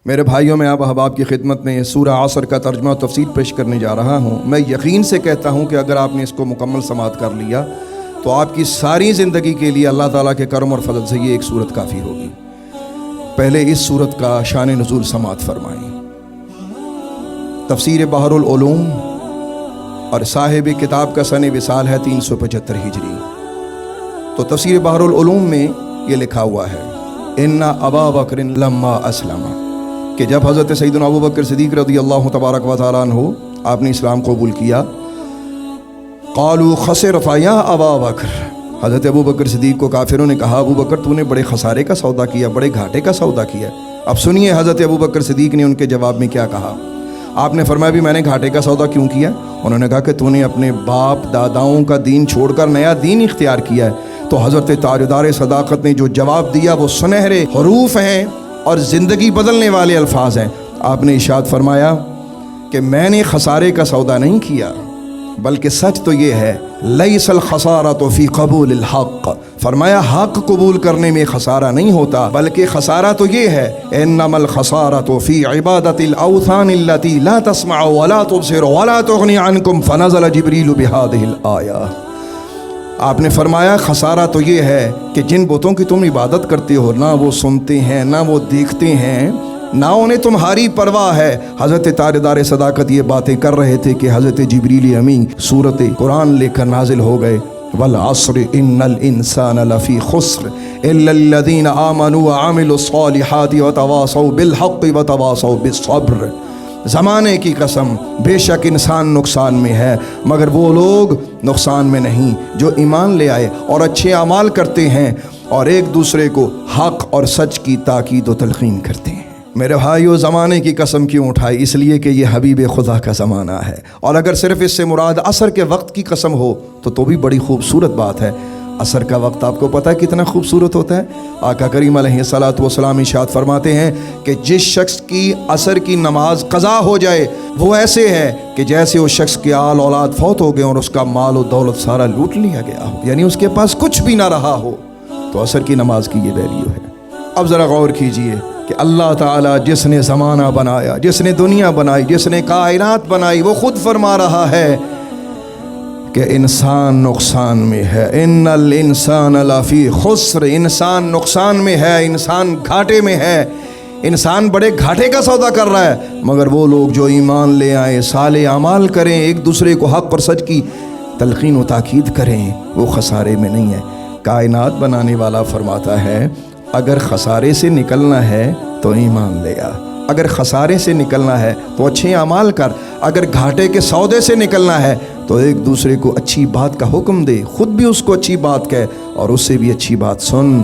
میرے بھائیوں، میں اب احباب کی خدمت میں سورہ عصر کا ترجمہ و تفسیر پیش کرنے جا رہا ہوں۔ میں یقین سے کہتا ہوں کہ اگر آپ نے اس کو مکمل سماعت کر لیا تو آپ کی ساری زندگی کے لیے اللہ تعالیٰ کے کرم اور فضل سے یہ ایک سورت کافی ہوگی۔ پہلے اس سورت کا شان نزول سماعت فرمائیں۔ تفسیر بحر العلوم اور صاحب کتاب کا سن وصال ہے 375 ہجری۔ تو تفسیر بحر العلوم میں یہ لکھا ہوا ہے، ان ابا بکر لما اسلم، کہ جب حضرت سیدنا ابو بکر صدیق رضی اللہ تبارک و تعالیٰ عنہ آپ نے اسلام قبول کیا، قالوا خسرت یا ابا بکر، حضرت ابو بکر صدیق کو کافروں نے کہا، ابو بکر تو نے بڑے خسارے کا سودا کیا، بڑے گھاٹے کا سودا کیا۔ اب سنیے حضرت ابو بکر صدیق نے ان کے جواب میں کیا کہا۔ آپ نے فرمایا بھی میں نے گھاٹے کا سودا کیوں کیا؟ انہوں نے کہا کہ تو نے اپنے باپ داداؤں کا دین چھوڑ کر نیا دین اختیار کیا ہے۔ تو حضرت تاجدار صداقت نے جو جواب دیا وہ سنہرے حروف ہیں اور زندگی بدلنے والے الفاظ ہیں۔ آپ نے ارشاد فرمایا کہ میں نے خسارے کا سودا نہیں کیا، بلکہ سچ تو یہ ہے، لیس الخسارۃ فی قبول الحق، فرمایا حق قبول کرنے میں خسارہ نہیں ہوتا، بلکہ خسارہ تو یہ ہے، انما الخسارۃ فی عبادۃ الاوثان التي لا تسمع ولا تبصر ولا تغنی عنکم فنزل جبریل بہذہ الآیہ۔ آپ نے فرمایا خسارہ تو یہ ہے کہ جن بتوں کی تم عبادت کرتے ہو، نہ وہ سنتے ہیں نہ وہ دیکھتے ہیں، نہ انہیں تمہاری پرواہ ہے۔ حضرت تاجدار صداقت یہ باتیں کر رہے تھے کہ حضرت جبریل امین سورت قرآن لے کر نازل ہو گئے، والعصر ان الانسان لفی خسر الا الذین آمنوا وعملوا الصالحات وتواصوا بالحق وتواصوا بالصبر۔ زمانے کی قسم، بے شک انسان نقصان میں ہے، مگر وہ لوگ نقصان میں نہیں جو ایمان لے آئے اور اچھے اعمال کرتے ہیں اور ایک دوسرے کو حق اور سچ کی تاکید و تلقین کرتے ہیں۔ میرے بھائیو، زمانے کی قسم کیوں اٹھائی؟ اس لیے کہ یہ حبیب خدا کا زمانہ ہے، اور اگر صرف اس سے مراد عصر کے وقت کی قسم ہو تو بھی بڑی خوبصورت بات ہے۔ عصر کا وقت آپ کو پتہ ہے کتنا خوبصورت ہوتا ہے؟ آقا کریم علیہ الصلاۃ والسلام ارشاد فرماتے ہیں کہ جس شخص کی عصر کی نماز قضا ہو جائے وہ ایسے ہے کہ جیسے اس شخص کے آل اولاد فوت ہو گئے اور اس کا مال و دولت سارا لوٹ لیا گیا ہو، یعنی اس کے پاس کچھ بھی نہ رہا ہو۔ تو عصر کی نماز کی یہ ویلیو ہے۔ اب ذرا غور کیجئے کہ اللہ تعالیٰ جس نے زمانہ بنایا، جس نے دنیا بنائی، جس نے کائنات بنائی، وہ خود فرما رہا ہے کہ انسان نقصان میں ہے، ان الانسان لفی خسر، انسان نقصان میں ہے، انسان گھاٹے میں ہے، انسان بڑے گھاٹے کا سودا کر رہا ہے، مگر وہ لوگ جو ایمان لے آئیں، صالح اعمال کریں، ایک دوسرے کو حق اور سچ کی تلقین و تاکید کریں، وہ خسارے میں نہیں ہے۔ کائنات بنانے والا فرماتا ہے اگر خسارے سے نکلنا ہے تو ایمان لے آ، اگر خسارے سے نکلنا ہے تو اچھے اعمال کر، اگر گھاٹے کے سودے سے نکلنا ہے تو ایک دوسرے کو اچھی بات کا حکم دے، خود بھی اس کو اچھی بات کہے اور اس سے بھی اچھی بات سن۔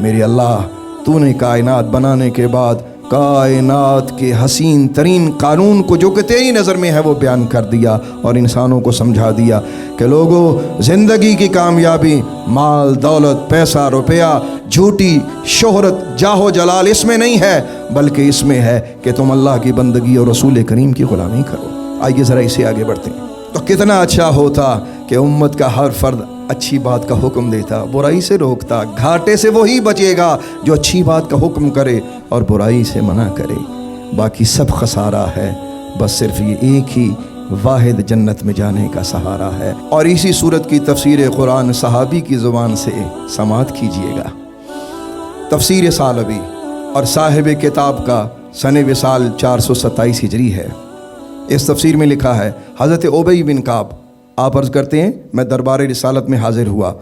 میرے اللہ، تو نے کائنات بنانے کے بعد کائنات کے حسین ترین قانون کو جو کہ تیری نظر میں ہے وہ بیان کر دیا اور انسانوں کو سمجھا دیا کہ لوگوں، زندگی کی کامیابی مال دولت پیسہ روپیہ جھوٹی شہرت جاہ و جلال اس میں نہیں ہے، بلکہ اس میں ہے کہ تم اللہ کی بندگی اور رسول کریم کی غلامی کرو۔ آئیے ذرا اسے آگے بڑھتے ہیں۔ تو کتنا اچھا ہوتا کہ امت کا ہر فرد اچھی بات کا حکم دیتا، برائی سے روکتا۔ گھاٹے سے وہی بچے گا جو اچھی بات کا حکم کرے اور برائی سے منع کرے، باقی سب خسارہ ہے، بس صرف یہ ایک ہی واحد جنت میں جانے کا سہارا ہے۔ اور اسی صورت کی تفسیر قرآن صحابی کی زبان سے سماعت کیجئے گا۔ تفسیر ثعلبی اور صاحب کتاب کا سن وصال 427 ہجری ہے۔ اس تفسیر میں لکھا ہے، حضرت ابی بن کعب آپ عرض کرتے ہیں میں دربار رسالت میں حاضر ہوا،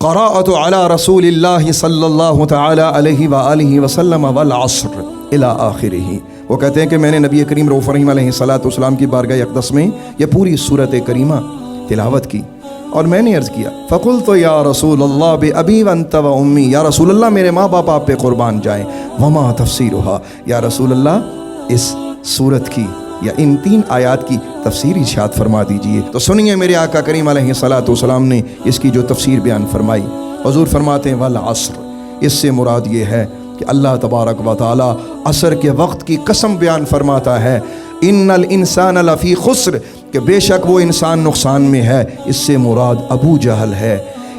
قرأت علی رسول اللہ صلی اللہ تعالی علیہ وآلہ وسلم والعصر الی آخرہ۔ وہ کہتے ہیں کہ میں نے نبی کریم رؤوف رحیم علیہ الصلاۃ والسلام کی بارگاہ اقدس میں یہ پوری سورت کریمہ تلاوت کی اور میں نے عرض کیا، فقلت یا رسول اللہ بأبی وانت و امی، یا رسول اللہ میرے ماں باپ آپ پہ قربان جائیں، وما تفسیرها، یا رسول اللہ اس سورت کی یا ان 3 آیات کی تفسیر ارشاد فرما دیجئے۔ تو سنیے میرے آقا کریم علیہ الصلاۃ والسلام نے اس کی جو تفسیر بیان فرمائی۔ حضور فرماتے ہیں والعصر، اس سے مراد یہ ہے کہ اللہ تبارک و تعالی عصر کے وقت کی قسم بیان فرماتا ہے، ان الانسان لفی خسر، کہ بے شک وہ انسان نقصان میں ہے۔ اس سے مراد ابو جہل ہے،